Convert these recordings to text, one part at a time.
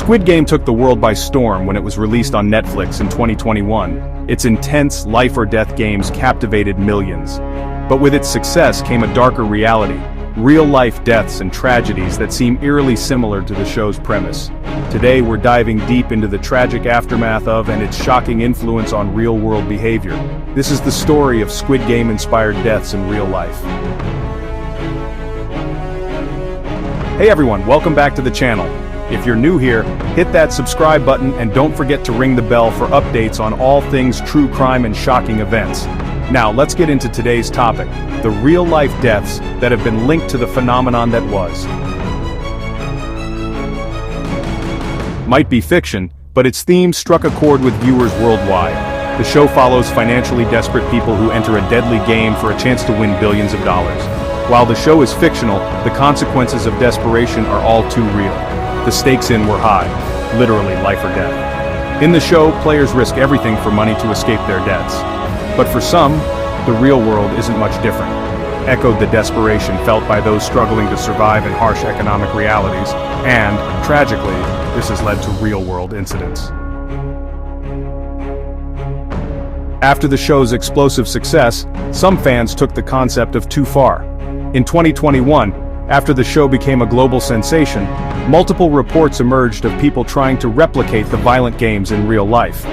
Squid Game took the world by storm when it was released on Netflix in 2021. Its intense, life-or-death games captivated millions. But with its success came a darker reality, real-life deaths and tragedies that seem eerily similar to the show's premise. Today we're diving deep into the tragic aftermath of and its shocking influence on real-world behavior. This is the story of Squid Game-inspired deaths in real life. Hey everyone, welcome back to the channel. If you're new here, hit that subscribe button and don't forget to ring the bell for updates on all things true crime and shocking events. Now let's get into today's topic, the real-life deaths that have been linked to the phenomenon that was. Might be fiction, but its theme struck a chord with viewers worldwide. The show follows financially desperate people who enter a deadly game for a chance to win billions of dollars. While the show is fictional, the consequences of desperation are all too real. The stakes were high, literally life or death. In the show, players risk everything for money to escape their debts. But for some, the real world isn't much different. Echoed the desperation felt by those struggling to survive in harsh economic realities, and, tragically, this has led to real-world incidents. After the show's explosive success, some fans took the concept of too far. In 2021, after the show became a global sensation, multiple reports emerged of people trying to replicate the violent games in real life.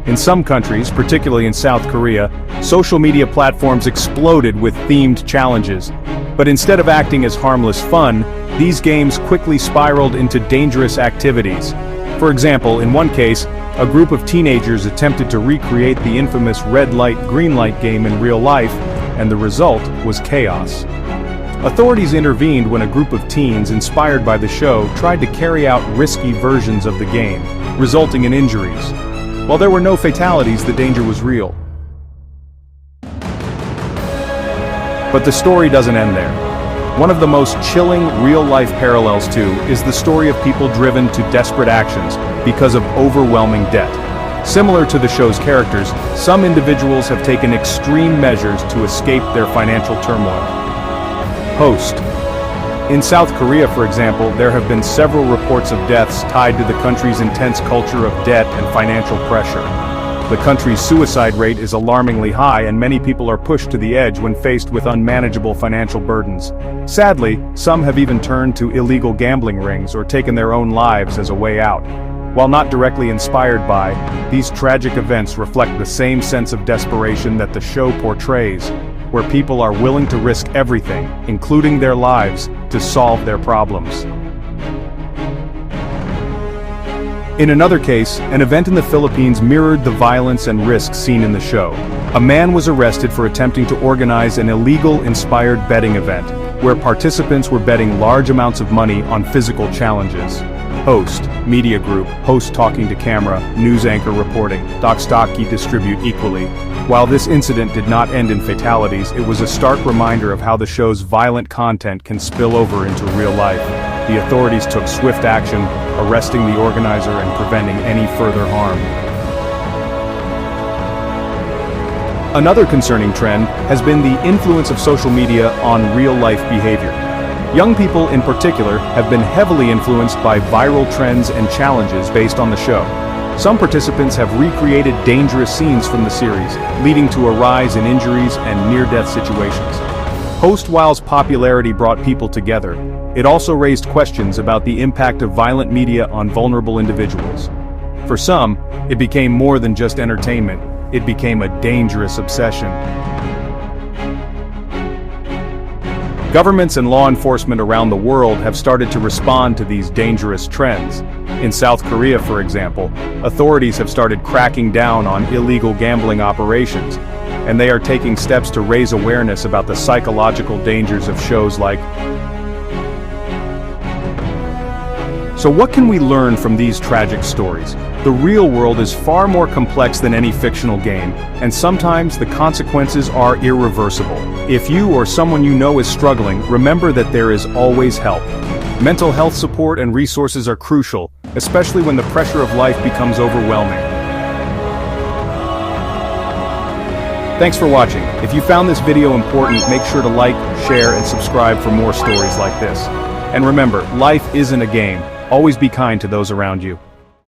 In some countries, particularly in South Korea, social media platforms exploded with themed challenges. But instead of acting as harmless fun, these games quickly spiraled into dangerous activities. For example, in one case, a group of teenagers attempted to recreate the infamous red light, green light game in real life, and the result was chaos. Authorities intervened when a group of teens inspired by the show tried to carry out risky versions of the game, resulting in injuries. While there were no fatalities, the danger was real. But the story doesn't end there. One of the most chilling real-life parallels to is the story of people driven to desperate actions because of overwhelming debt. Similar to the show's characters, some individuals have taken extreme measures to escape their financial turmoil. Host. In South Korea, for example, there have been several reports of deaths tied to the country's intense culture of debt and financial pressure. The country's suicide rate is alarmingly high, and many people are pushed to the edge when faced with unmanageable financial burdens. Sadly, some have even turned to illegal gambling rings or taken their own lives as a way out. While not directly inspired by, these tragic events reflect the same sense of desperation that the show portrays, where people are willing to risk everything, including their lives, to solve their problems. In another case, an event in the Philippines mirrored the violence and risk seen in the show. A man was arrested for attempting to organize an illegal-inspired betting event, where participants were betting large amounts of money on physical challenges. Host, media group, host talking to camera, news anchor reporting, Dokstocky distribute equally. While this incident did not end in fatalities, it was a stark reminder of how the show's violent content can spill over into real life. The authorities took swift action, arresting the organizer and preventing any further harm. Another concerning trend has been the influence of social media on real-life behavior. Young people in particular have been heavily influenced by viral trends and challenges based on the show. Some participants have recreated dangerous scenes from the series, leading to a rise in injuries and near-death situations. Host, while's popularity brought people together, it also raised questions about the impact of violent media on vulnerable individuals. For some, it became more than just entertainment, it became a dangerous obsession. Governments and law enforcement around the world have started to respond to these dangerous trends. In South Korea, for example, authorities have started cracking down on illegal gambling operations, and they are taking steps to raise awareness about the psychological dangers of shows like. So what can we learn from these tragic stories? The real world is far more complex than any fictional game, and sometimes the consequences are irreversible. If you or someone you know is struggling, remember that there is always help. Mental health support and resources are crucial, especially when the pressure of life becomes overwhelming. Thanks for watching. If you found this video important, make sure to like, share, and subscribe for more stories like this. And remember, life isn't a game. Always be kind to those around you.